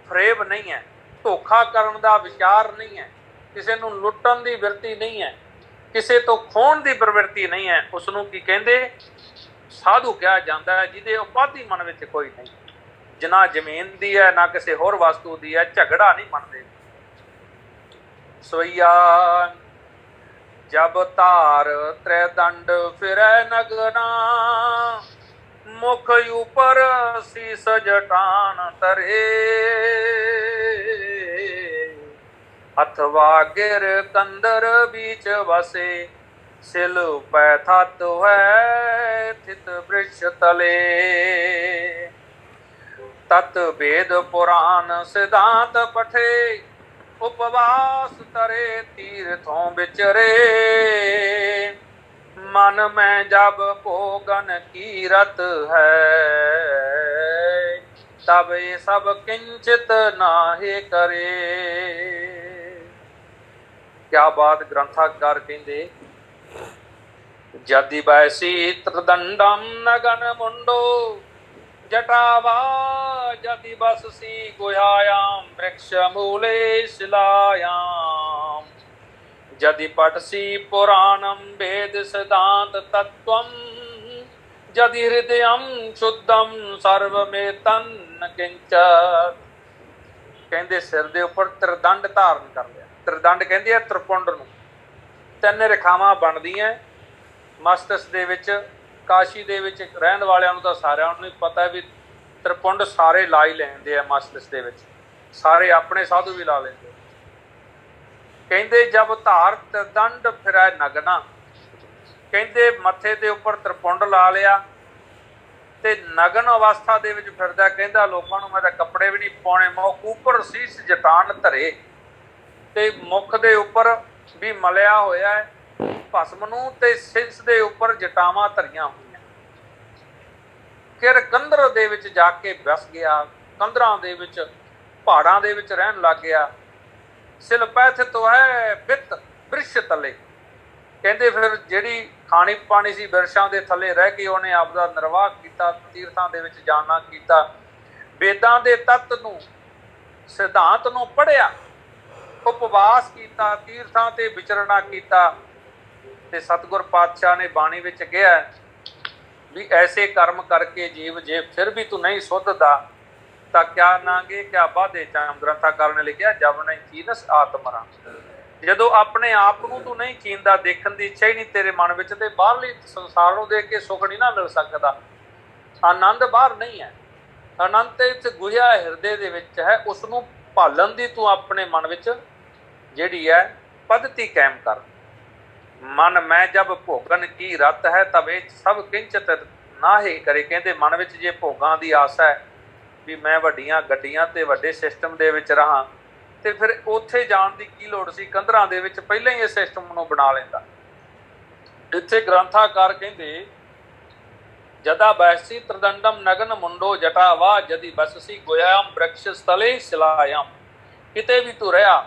ਫਰੇਬ ਨਹੀਂ ਹੈ, ਧੋਖਾ ਕਰਨ ਦਾ ਵਿਚਾਰ ਨਹੀਂ ਹੈ, ਕਿਸੇ ਨੂੰ ਲੁੱਟਣ ਦੀ ਬਿਰਤੀ ਨਹੀਂ ਹੈ, ਕਿਸੇ ਤੋਂ ਖੋਹਣ ਦੀ ਪ੍ਰਵਿਰਤੀ ਨਹੀਂ ਹੈ। ਉਸ ਨੂੰ ਕੀ ਕਹਿੰਦੇ? ਸਾਧੂ ਕਿਹਾ ਜਾਂਦਾ ਹੈ, ਜਿਹਦੇ ਉਪਾਧੀ ਮਨ ਵਿੱਚ ਕੋਈ ਨਹੀਂ, ਨਾ ਜ਼ਮੀਨ ਦੀ ਹੈ ਨਾ ਕਿਸੇ ਹੋਰ ਵਸਤੂ ਦੀ ਹੈ, ਝਗੜਾ ਨਹੀਂ ਮੰਨਦੇ। ਸੋਈਆ ਜਬ ਧਾਰ ਤ੍ਰੈ ਦੰਡ ਫਿਰੈ ਨਗਨਾ ਮੁਖ ਉਪਰ ਸੀਸ ਜਟਾਨ ਤਰੇ ਅਥਵਾ ਗਿਰ ਕੰਦਰ बीच ਵਸੇ ਸਿਲ ਪੈ ਥਤ ਹੈ ਥਿਤ ਬ੍ਰਿਸ਼ ਤਲੇ तत् वेद पुराण सिद्धांत पठे उपवास तरे तीर्थों विचरे मन में जब भोगन की रत है तब ये सब किंचित नाहे करे। क्या बात ग्रंथकार कहते जदि वैसी त्रिदंडम नगन मुंडो जटावा जदि बससी गुहायाम वृक्ष मूले शिलायाम जदि पठसी पुराणम वेद सिद्धांत तत्वम जदि हृदयम शुद्धम सर्व में तन किंचत। कहते सिर दे उपर त्रिदंड धारण कर लिया। त्रिदंड कहते त्रिपुंड नूं तीन रेखावां बनदियां मस्तिष्क दे विच। काशी दे विच रहण वालियां नूं तां सारिआं नूं पता है भी त्रिपुंड सारे ला ही लैंदे आ मस्तिष्क दे विच, सारे अपने साधु भी ला लैंदे। कहते जब धार त्रिदंड फिरै नगना, कहते मत्थे दे उपर त्रिपुंड ला लिया ते नगन अवस्था दे विच फिरदा। कहंदा लोकां नूं मैं तां कपड़े भी नहीं पाउणे, मुख उपर सीस जटान धरे ते मुख दे उपर भी मलिया होया है भस्म नूं ते सिस दे उपर जटावां धरियां होईयां। किर कंधर दे विच जाके बस गया, कंधरां दे विच पहाड़ां दे विच रहण लग गया। सिल पैथ तो है बित वृक्ष तले। कहते फिर जिहड़ी खाणी पानी सी बिरछां दे थले रह के उहने आपदा निर्वाह कीता, तीर्थां दे विच जाना कीता, वेदां दे तत्त नूं सिद्धांत नूं पढ़िया, उपवास कीता, तीर्थां ते विचरना कीता। ते सतगुर पातशाह ने बाणी विच कहा भी ऐसे कर्म करके जीव जे फिर भी तू नहीं सुधदा तां क्या नांगे क्या बाधे चाम। ग्रंथकार ने लिखिया जब नहीं चीनस आत्मरा। जदों अपने आप नूं तू नहीं चीनदा, देखण दी इच्छा ही नहीं तेरे मन विच, ते बाहरली संसार नूं देख के सुख नहीं ना मिल सकदा। आनंद बाहर नहीं है, आनंद ते इत्थे गुहिया हिरदे दे विच है। उस नूं भालण दी तू अपने मन विच जिहड़ी है पद्धति कायम कर। मन मैं जब भोगन की रत है तब ये सब किंचित नाहे करे। कहते मन विच जे भोगां दी आस है भी मैं वड्डियां गड्डियां ते वड्डे सिस्टम दे विच रहां ते फिर उत्थे जाण दी की लोड़ सी। कंधरां दे विच पहिलां ही इस सिस्टम नूं बना लैंदा। इत्थे ग्रंथकार कहते जदा बैसी त्रिदंडम नगन मुंडो जटावा जदि बससी गोयाम वृक्ष स्थले शिलायाम। किते भी तू रहा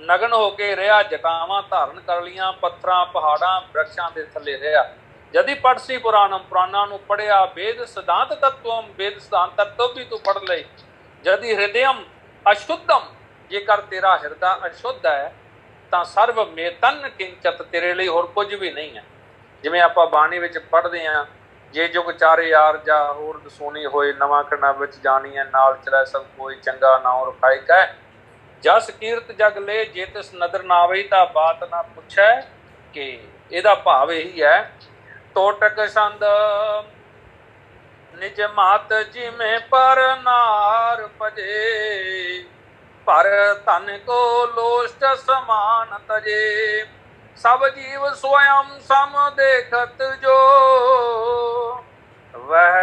नगन होके रहा, जटावां धारण कर लियां, पत्थरां पहाड़ां वृक्षां दे थले रहा। जदि पढ़सी पुराणम पुराणां नूं पढ़िया, वेद सिद्धांत तत्वम वेद सिद्धांत तत्व भी तू पढ़ ले। जदि हृदयम अशुद्धम जेकर तेरा हिरदा अशुद्ध है तां सर्व मेतन किंचत तेरे लिए होर कुछ भी नहीं है। जिवें आपां बाणी विच पढ़दे हां जे जुग चारे यार जा होर दसोनी होए नवां खंडा विच जानी है नाल चलै सब कोई चंगा नाम रखाई कह जस कीरत जग ले जे तिस नदर ना आवे तां बात ना पुछै। कि ਇਹਦਾ ਭਾਵ ਇਹੀ ਹੈ ਤੋਟਕ ਸੰਦ ਨਿਜ ਮਾਤ ਜਿਵੇਂ ਪਰ ਨਾਰ ਭਜੇ ਪਰ ਧਨ ਕੋ ਲੋਸ਼ਟ ਸਮਾਨ ਤਜੇ सब जीव स्वयं सम देखत जो वह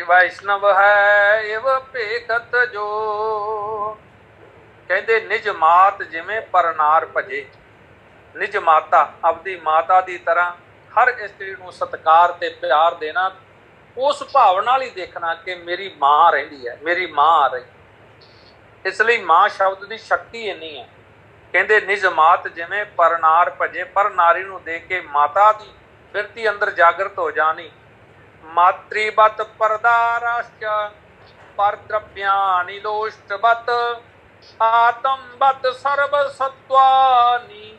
वैष्णव है एव पेखत जो। कहते निज मात जिमें परनार भजे। निज माता अपनी माता की तरह हर स्त्री को सत्कार ते प्यार देना, उस भाव नाल ही देखना कि मेरी माँ रही है, मेरी माँ आ रही। इसलिए माँ शब्द की शक्ति इन्नी है। कहते निज मात जिमें परनार भजे, पर नारी नूं देख के माता की फिरती अंदर जागृत हो जानी। मातृवत परदाराश्च पर द्रव्यानि लोष्टवत आत्मवत सर्व सत्वानि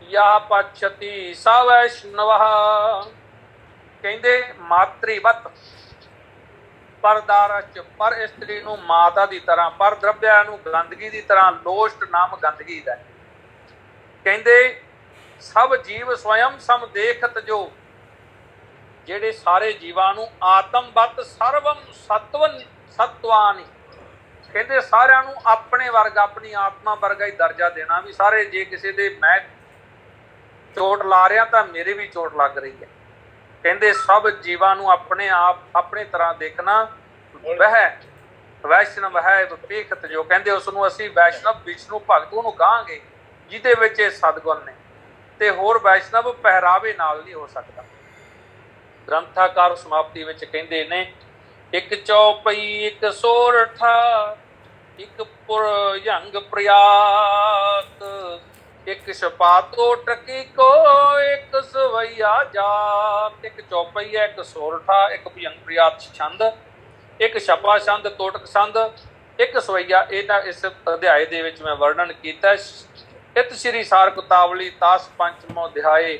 या पक्षति स वैष्णवः। कहते मातृवत परदारश्च पर स्त्री नूं माता की तरह, पर द्रव्या नूं गंदगी की तरह, लोष्ट नाम गंदगी दा। कहते सब जीव स्वयं सम देखत जो, जेड़े सारे जीवां नूं आत्मवत सर्वम सत्वन सत्वानि। कहते सारिआं नूं अपने वर्ग अपनी आत्मा वर्गा ही दर्जा देना भी सारे। जे किसी दे मैं चोट ला रहा तो मेरे भी चोट लग रही है। कहते सब जीवां नूं अपने आप अपने तरह देखना ਵਹਿ ਵੈਸ਼ਨਵ ਹੈ ਵਿਪੇਖਤ ਜੋ ਕਹਿੰਦੇ ਉਸ ਨੂੰ ਅਸੀਂ ਵੈਸ਼ਨਵ ਵਿਸ਼ਨੂੰ ਭਗਤ ਉਹਨੂੰ ਕਹਾਂਗੇ ਜਿਹਦੇ ਵਿੱਚ ਇਹ ਸਦਗੁਣ ਨੇ, ਤੇ ਹੋਰ ਵੈਸ਼ਨਵ ਪਹਿਰਾਵੇ ਨਾਲ ਨਹੀਂ ਹੋ ਸਕਦਾ। ਗ੍ਰੰਥਾਕਾਰ ਸਮਾਪਤੀ ਵਿੱਚ ਕਹਿੰਦੇ ਨੇ ਇੱਕ ਚੌਪਈ ਇੱਕ ਸੋਰਠਾ ਇੱਕ ਪੁਰਜੰਗ ਪ੍ਰਿਆਤ ਇੱਕ ਛਪਾਤੋ ਟਕੀ ਕੋ ਇੱਕ ਸਵਈਆ ਜਾਤ। ਇੱਕ ਚੌਪਈ ਹੈ, ਇੱਕ ਸੋਰਠਾ, ਇੱਕ ਭੁਜੰਗ ਪ੍ਰਿਆਤ ਛੰਦ, ਇੱਕ ਛਪਾ ਛੰਦ, ਤੋਟਕ ਛੰਦ, ਇੱਕ ਸਵਈਆ। ਇਹਦਾ ਇਸ ਅਧਿਆਏ ਦੇ ਵਿੱਚ ਮੈਂ ਵਰਣਨ ਕੀਤਾ। ਇਤ ਸ਼੍ਰੀ ਸਾਰ ਕੁਤਾਵਲੀ ਤਾਸ ਪੰਚਮੋ ਅਧਿਆਏ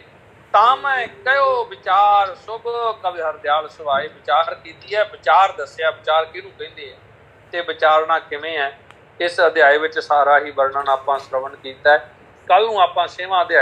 ਤਾਂ ਮੈਂ ਕਹਿਓ ਵਿਚਾਰ ਸ਼ੁਭ ਕਵਿ ਹਰਦਿਆਲ ਸਵਾਏ। ਵਿਚਾਰ ਕੀਤੀ ਹੈ, ਵਿਚਾਰ ਦੱਸਿਆ, ਵਿਚਾਰ ਕਿਹਨੂੰ ਕਹਿੰਦੇ ਆ ਤੇ ਵਿਚਾਰਨਾ ਕਿਵੇਂ ਹੈ, ਇਸ ਅਧਿਆਏ ਵਿੱਚ ਸਾਰਾ ਹੀ ਵਰਣਨ ਆਪਾਂ ਸ਼੍ਰਵਣ ਕੀਤਾ ਹੈ। ਕੱਲ ਨੂੰ ਆਪਾਂ 6ਵਾਂ ਅਧਿਆਇ